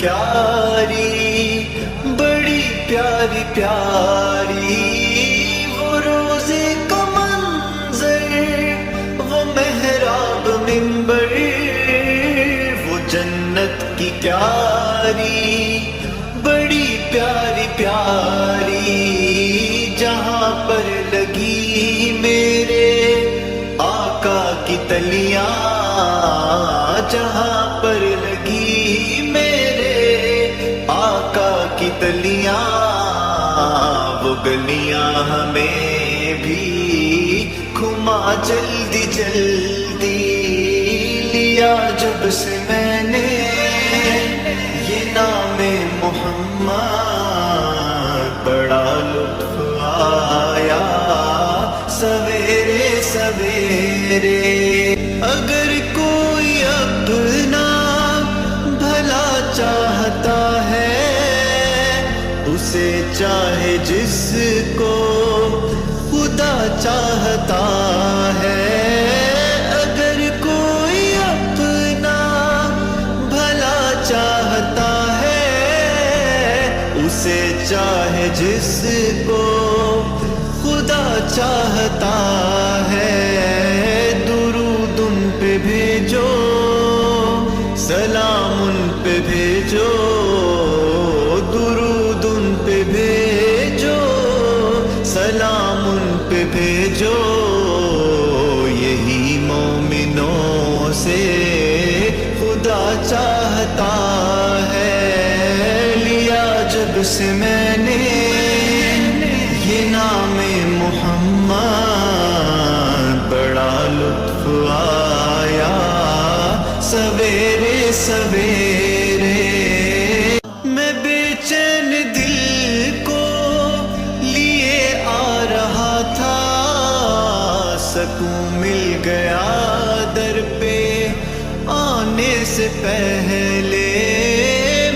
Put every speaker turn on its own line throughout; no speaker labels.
پیاری بڑی پیاری پیاری، وہ روزے کا منظر، وہ محراب منبر، وہ جنت کی پیاری بڑی پیاری پیاری، جہاں پر لگی میرے آقا کی تلیاں، جہاں پر لگی میرے آقا کی تلیاں، وہ گلیاں ہمیں بھی گھما جلدی جلدی، لیا جب سے میں نے یہ نام محمد، بڑا لطف آیا سویرے سویرے، اگر کوئی اپنا بھلا چاہتا ہے، اسے چاہے جس کو خدا چاہتا ہے، اگر کوئی اپنا بھلا چاہتا ہے، اسے چاہے جس کو خدا چاہتا ہے، درود ان پہ بھیجو، سلام ان پہ بھیجو، درود ان پہ بھیجو، سلام ان پہ بھیجو، یہی مومنوں سے خدا چاہتا ہے، لیا جب سے میں نے یہ نام محمد، بڑا لطف آیا سویرے سویرے، میں بے چین دل کو لیے آ رہا تھا، سکون مل گیا در پہ آنے سے پہلے،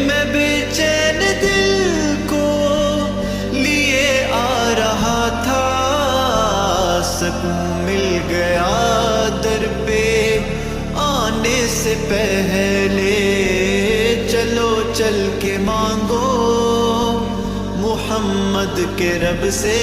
میں بے چین دل کو لیے آ رہا تھا، سکون مل گیا در پہ آنے سے پہلے، چلو چل کے مانگو محمد کے رب سے